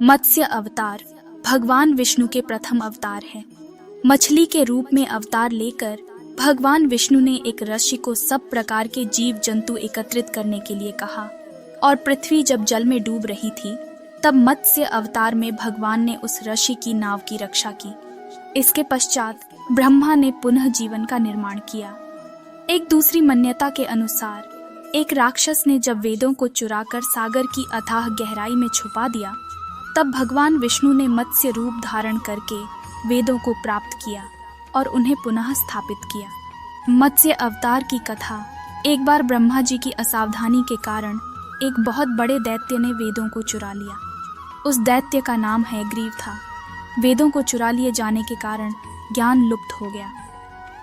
मत्स्य अवतार भगवान विष्णु के प्रथम अवतार है। मछली के रूप में अवतार लेकर भगवान विष्णु ने एक ऋषि को सब प्रकार के जीव जंतु एकत्रित करने के लिए कहा और पृथ्वी जब जल में डूब रही थी तब मत्स्य अवतार में भगवान ने उस ऋषि की नाव की रक्षा की। इसके पश्चात ब्रह्मा ने पुनः जीवन का निर्माण किया। एक दूसरी मान्यता के अनुसार एक राक्षस ने जब वेदों को चुराकर सागर की अथाह गहराई में छुपा दिया तब भगवान विष्णु ने मत्स्य रूप धारण करके वेदों को प्राप्त किया और उन्हें पुनः स्थापित किया। मत्स्य अवतार की कथा। एक बार ब्रह्मा जी की असावधानी के कारण एक बहुत बड़े दैत्य ने वेदों को चुरा लिया। उस दैत्य का नाम हयग्रीव था। वेदों को चुरा लिए जाने के कारण ज्ञान लुप्त हो गया।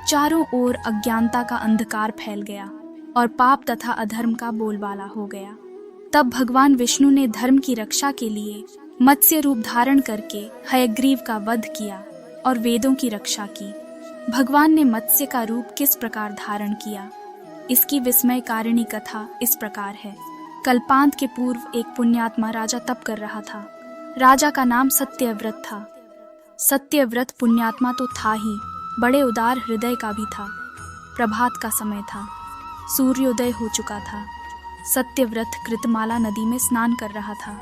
चारों ओर अज्ञानता का अंधकार फैल गया और पाप तथा अधर्म का बोलबाला हो गया। तब भगवान विष्णु ने धर्म की रक्षा के लिए मत्स्य रूप धारण करके हयग्रीव का वध किया और वेदों की रक्षा की। भगवान ने मत्स्य का रूप किस प्रकार धारण किया, इसकी विस्मयकारिणी कथा इस प्रकार है। कल्पांत के पूर्व एक पुण्यात्मा राजा तप कर रहा था। राजा का नाम सत्यव्रत था। सत्यव्रत पुण्यात्मा तो था ही, बड़े उदार हृदय का भी था। प्रभात का समय था, सूर्योदय हो चुका था। सत्यव्रत कृतमाला नदी में स्नान कर रहा था।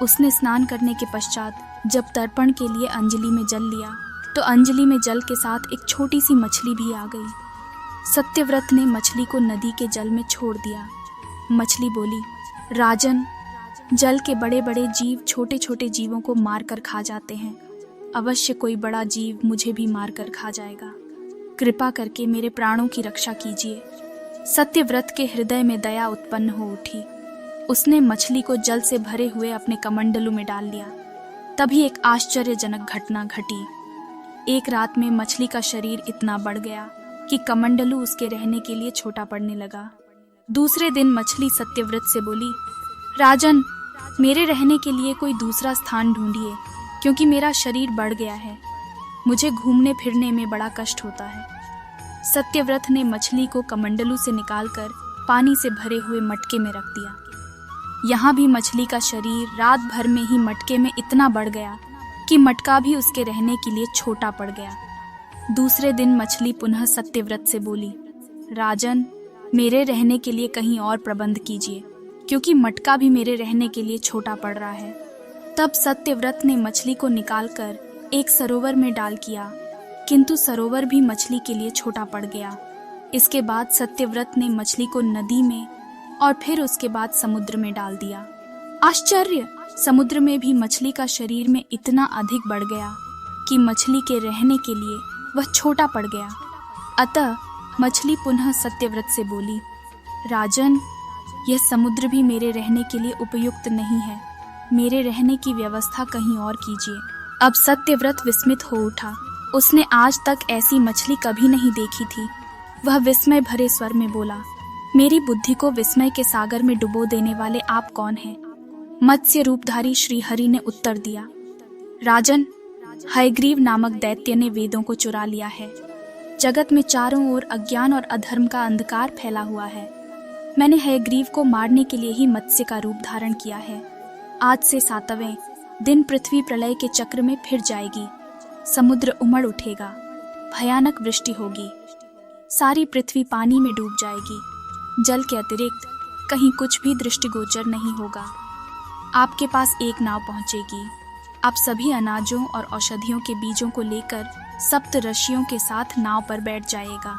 उसने स्नान करने के पश्चात जब तर्पण के लिए अंजलि में जल लिया तो अंजलि में जल के साथ एक छोटी सी मछली भी आ गई। सत्यव्रत ने मछली को नदी के जल में छोड़ दिया। मछली बोली, राजन, जल के बड़े बड़े जीव छोटे छोटे जीवों को मार कर खा जाते हैं। अवश्य कोई बड़ा जीव मुझे भी मार कर खा जाएगा। कृपा करके मेरे प्राणों की रक्षा कीजिए। सत्यव्रत के हृदय में दया उत्पन्न हो उठी। उसने मछली को जल से भरे हुए अपने कमंडलू में डाल लिया। तभी एक आश्चर्यजनक घटना घटी। एक रात में मछली का शरीर इतना बढ़ गया कि कमंडलू उसके रहने के लिए छोटा पड़ने लगा। दूसरे दिन मछली सत्यव्रत से बोली, राजन, मेरे रहने के लिए कोई दूसरा स्थान ढूंढिए, क्योंकि मेरा शरीर बढ़ गया है। मुझे घूमने फिरने में बड़ा कष्ट होता है। सत्यव्रत ने मछली को कमंडलू से निकालकर पानी से भरे हुए मटके में रख दिया। यहाँ भी मछली का शरीर रात भर में ही मटके में इतना बढ़ गया कि मटका भी उसके रहने के लिए छोटा पड़ गया। दूसरे दिन मछली पुनः सत्यव्रत से बोली, राजन, मेरे रहने के लिए कहीं और प्रबंध कीजिए, क्योंकि मटका भी मेरे रहने के लिए छोटा पड़ रहा है। तब सत्यव्रत ने मछली को निकालकर एक सरोवर में डाल किया, किंतु सरोवर भी मछली के लिए छोटा पड़ गया। इसके बाद सत्यव्रत ने मछली को नदी में और फिर उसके बाद समुद्र में डाल दिया। आश्चर्य! समुद्र में भी मछली का शरीर में इतना अधिक बढ़ गया कि मछली के रहने के लिए वह छोटा पड़ गया। अतः मछली पुनः सत्यव्रत से बोली, राजन, यह समुद्र भी मेरे रहने के लिए उपयुक्त नहीं है। मेरे रहने की व्यवस्था कहीं और कीजिए। अब सत्यव्रत विस्मित हो उठा। उसने आज तक ऐसी मछली कभी नहीं देखी थी। वह विस्मय भरे स्वर में बोला, मेरी बुद्धि को विस्मय के सागर में डुबो देने वाले आप कौन हैं? मत्स्य रूपधारी श्री हरि ने उत्तर दिया, राजन, हयग्रीव नामक दैत्य ने वेदों को चुरा लिया है। जगत में चारों ओर अज्ञान और अधर्म का अंधकार फैला हुआ है। मैंने हयग्रीव को मारने के लिए ही मत्स्य का रूप धारण किया है। आज से 7वें दिन पृथ्वी प्रलय के चक्र में फिर जाएगी। समुद्र उमड़ उठेगा, भयानक वृष्टि होगी, सारी पृथ्वी पानी में डूब जाएगी। जल के अतिरिक्त कहीं कुछ भी दृष्टिगोचर नहीं होगा। आपके पास एक नाव पहुंचेगी। आप सभी अनाजों और औषधियों के बीजों को लेकर सप्त ऋषियों के साथ नाव पर बैठ जाइएगा।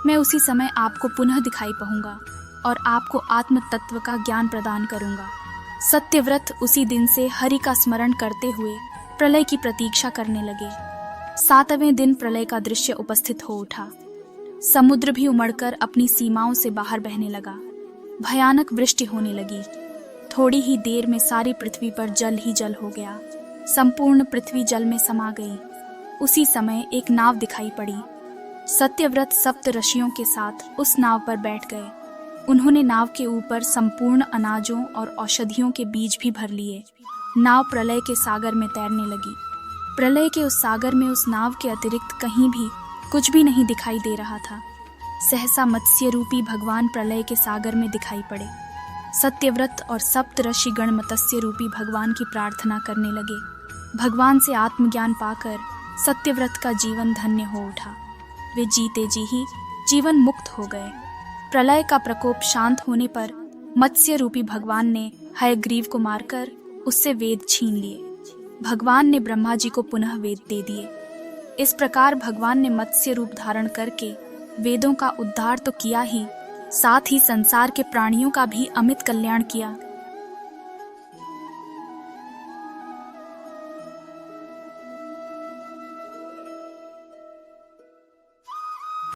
मैं उसी समय आपको पुनः दिखाई पड़ूंगा और आपको आत्म तत्व का ज्ञान प्रदान करूंगा। सत्यव्रत उसी दिन से हरि का स्मरण करते हुए प्रलय की प्रतीक्षा करने लगे। 7वें दिन प्रलय का दृश्य उपस्थित हो उठा। समुद्र भी उमड़कर अपनी सीमाओं से बाहर बहने लगा। भयानक वृष्टि होने लगी। थोड़ी ही देर में सारी पृथ्वी पर जल ही जल हो गया। संपूर्ण पृथ्वी जल में समा गई। उसी समय एक नाव दिखाई पड़ी। सत्यव्रत सप्त ऋषियों के साथ उस नाव पर बैठ गए। उन्होंने नाव के ऊपर संपूर्ण अनाजों और औषधियों के बीज भी भर लिए। नाव प्रलय के सागर में तैरने लगी। प्रलय के उस सागर में उस नाव के अतिरिक्त कहीं भी कुछ भी नहीं दिखाई दे रहा था। सहसा मत्स्य रूपी भगवान प्रलय के सागर में दिखाई पड़े। सत्यव्रत और सप्तऋषि गण मत्स्य रूपी भगवान की प्रार्थना करने लगे। भगवान से आत्मज्ञान पाकर सत्यव्रत का जीवन धन्य हो उठा। वे जीते जी ही जीवन मुक्त हो गए। प्रलय का प्रकोप शांत होने पर मत्स्य रूपी भगवान ने हयग्रीव को मारकर उससे वेद छीन लिए। भगवान ने ब्रह्मा जी को पुनः वेद दे दिए। इस प्रकार भगवान ने मत्स्य रूप धारण करके वेदों का उद्धार तो किया ही, साथ ही संसार के प्राणियों का भी अमित कल्याण किया।